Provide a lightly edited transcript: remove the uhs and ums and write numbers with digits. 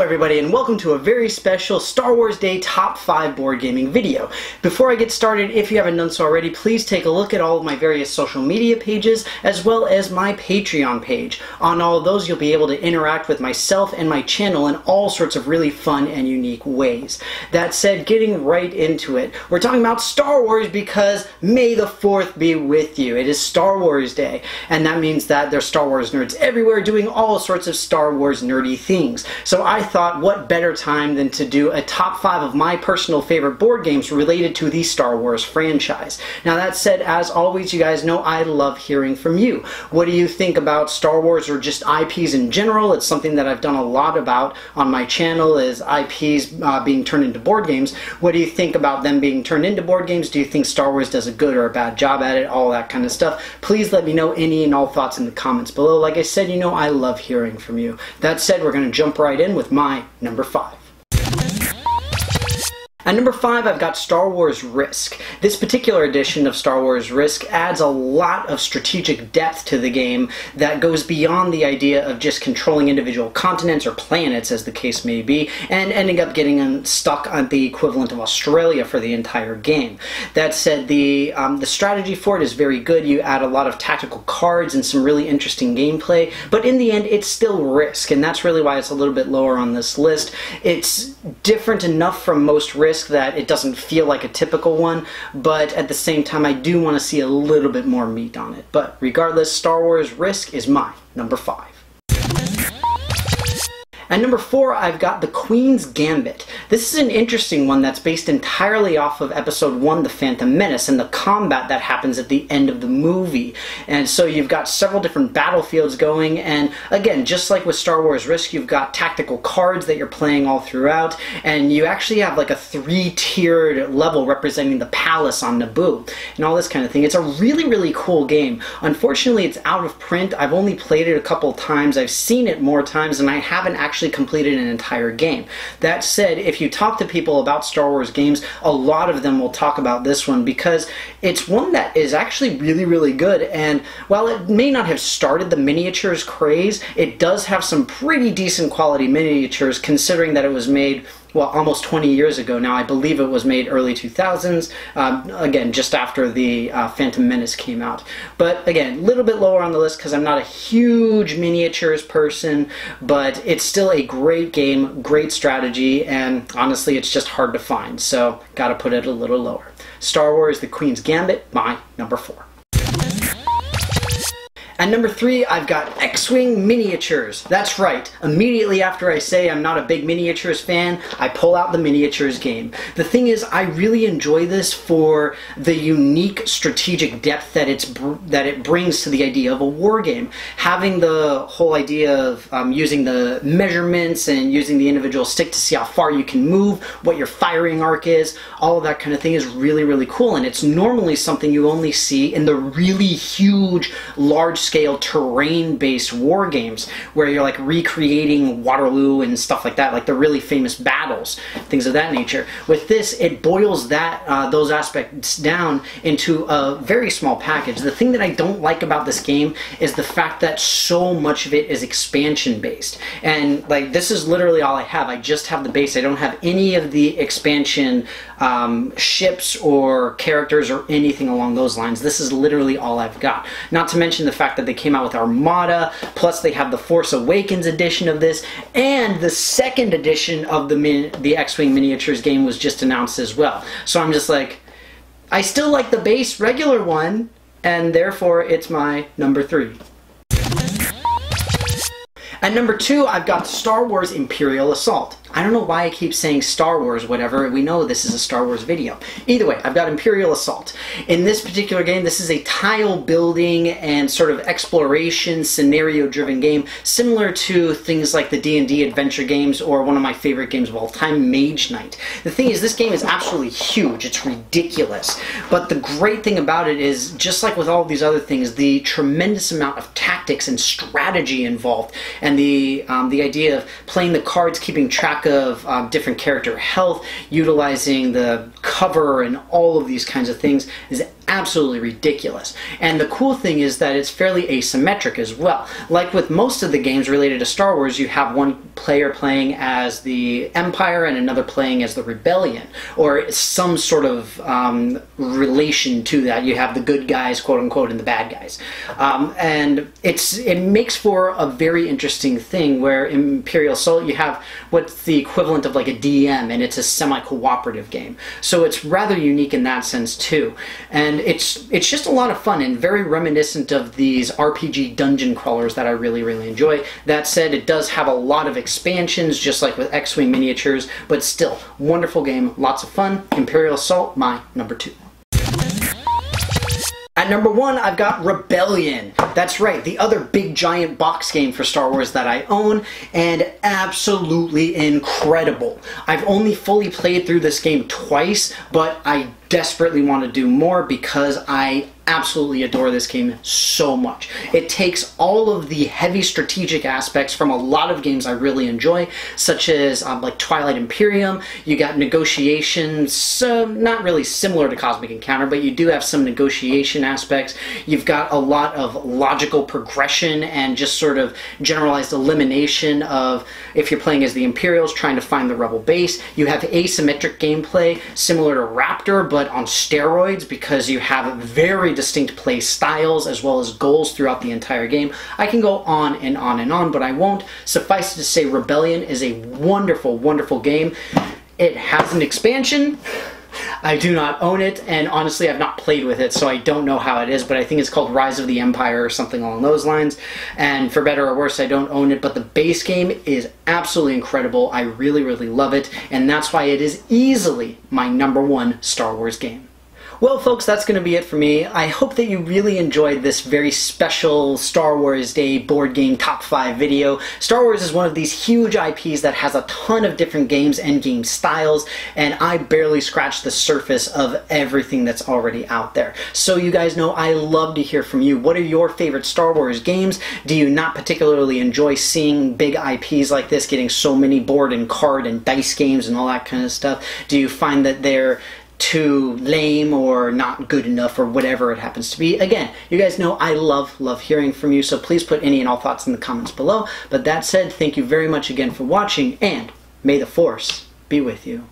everybody, and welcome to a very special Star Wars Day Top 5 board gaming video. Before I get started, if you haven't done so already, please take a look at all of my various social media pages as well as my Patreon page. On all of those, you'll be able to interact with myself and my channel in all sorts of really fun and unique ways. That said, getting right into it, we're talking about Star Wars because May the 4th be with you. It is Star Wars Day, and that means that there's Star Wars nerds everywhere doing all sorts of Star Wars nerdy things. So I thought, what better time than to do a top 5 of my personal favorite board games related to the Star Wars franchise. Now that said, as always, you guys know I love hearing from you. What do you think about Star Wars or just IPs in general? It's something that I've done a lot about on my channel, is IPs being turned into board games. What do you think about them being turned into board games? Do you think Star Wars does a good or a bad job at it? All that kind of stuff. Please let me know any and all thoughts in the comments below. Like I said, you know I love hearing from you. That said, we're going to jump right in with my number 5. At number 5, I've got Star Wars Risk. This particular edition of Star Wars Risk adds a lot of strategic depth to the game that goes beyond the idea of just controlling individual continents or planets, as the case may be, and ending up getting stuck on the equivalent of Australia for the entire game. That said, the strategy for it is very good. You add a lot of tactical cards and some really interesting gameplay, but in the end, it's still Risk, and that's really why it's a little bit lower on this list. It's different enough from most Risk that it doesn't feel like a typical one, but at the same time I do want to see a little bit more meat on it. But regardless, Star Wars Risk is my number 5. At number 4, I've got the Queens Gambit. This is an interesting one that's based entirely off of Episode 1, The Phantom Menace, and the combat that happens at the end of the movie. And so you've got several different battlefields going, and again, just like with Star Wars Risk, you've got tactical cards that you're playing all throughout, and you actually have like a 3-tiered level representing the palace on Naboo, and all this kind of thing. It's a really, really cool game. Unfortunately, it's out of print. I've only played it a couple times. I've seen it more times, and I haven't actually completed an entire game. That said, if you talk to people about Star Wars games, a lot of them will talk about this one because it's one that is actually really, really good. And while it may not have started the miniatures craze, it does have some pretty decent quality miniatures, considering that it was made, well, almost 20 years ago now. I believe it was made early 2000s, again, just after the Phantom Menace came out. But again, a little bit lower on the list because I'm not a huge miniatures person, but it's still a great game, great strategy, and honestly, it's just hard to find, so gotta put it a little lower. Star Wars The Queen's Gambit, my number 4. At number 3, I've got XWing Miniatures. That's right. Immediately after I say I'm not a big miniatures fan, I pull out the miniatures game. The thing is, I really enjoy this for the unique strategic depth that it brings to the idea of a war game. Having the whole idea of using the measurements and using the individual stick to see how far you can move, what your firing arc is, all of that kind of thing is really, really cool. And it's normally something you only see in the really huge, large-scale terrain-based war games where you're like recreating Waterloo and stuff like that, like the really famous battles, things of that nature. With this, it boils those aspects down into a very small package. The thing that I don't like about this game is the fact that so much of it is expansion-based. And like, this is literally all I have. I just have the base. I don't have any of the expansion ships or characters or anything along those lines. This is literally all I've got. Not to mention the fact that they came out with Armada, plus they have the Force Awakens edition of this, and the second edition of the X-Wing Miniatures game was just announced as well. So I'm just like, I still like the base regular one, and therefore it's my number 3. At number 2, I've got Star Wars Imperial Assault. I don't know why I keep saying Star Wars, whatever. We know this is a Star Wars video. Either way, I've got Imperial Assault. In this particular game, this is a tile building and sort of exploration, scenario-driven game, similar to things like the D&D adventure games or one of my favorite games of all time, Mage Knight. The thing is, this game is absolutely huge. It's ridiculous. But the great thing about it is, just like with all these other things, the tremendous amount of tactics and strategy involved, and the idea of playing the cards, keeping track of different character health, utilizing the cover and all of these kinds of things is absolutely ridiculous. And the cool thing is that it's fairly asymmetric as well. Like with most of the games related to Star Wars, you have one player playing as the Empire and another playing as the Rebellion, or some sort of relation to that. You have the good guys, quote unquote, and the bad guys. And it makes for a very interesting thing where in Imperial Assault you have what's the equivalent of like a DM, and it's a semi-cooperative game. So it's rather unique in that sense too. And it's just a lot of fun and very reminiscent of these RPG dungeon crawlers that I really, really enjoy. That said, it does have a lot of expansions, just like with XWing Miniatures, but still, wonderful game, lots of fun. Imperial Assault, my number 2. At number 1, I've got Rebellion. That's right, the other big giant box game for Star Wars that I own, and absolutely incredible. I've only fully played through this game twice, but I desperately want to do more because I absolutely adore this game so much. It takes all of the heavy strategic aspects from a lot of games I really enjoy, such as like Twilight Imperium. You got negotiations, not really similar to Cosmic Encounter, but you do have some negotiation aspects. You've got a lot of logical progression and just sort of generalized elimination of, if you're playing as the Imperials, trying to find the Rebel base. You have asymmetric gameplay similar to Raptor, but on steroids, because you have very distinct play styles as well as goals throughout the entire game. I can go on and on and on, but I won't. Suffice it to say, Rebellion is a wonderful, wonderful game. It has an expansion. I do not own it, and honestly I've not played with it, so I don't know how it is, but I think it's called Rise of the Empire or something along those lines, and for better or worse I don't own it, but the base game is absolutely incredible. I really, really love it, and that's why it is easily my number 1 Star Wars game. Well, folks, that's going to be it for me. I hope that you really enjoyed this very special Star Wars Day board game top 5 video. Star Wars is one of these huge IPs that has a ton of different games and game styles, and I barely scratched the surface of everything that's already out there. So you guys know I love to hear from you. What are your favorite Star Wars games? Do you not particularly enjoy seeing big IPs like this getting so many board and card and dice games and all that kind of stuff? Do you find that they're too lame or not good enough or whatever it happens to be? Again, you guys know I love hearing from you, so please put any and all thoughts in the comments below. But that said, thank you very much again for watching, and may the Force be with you.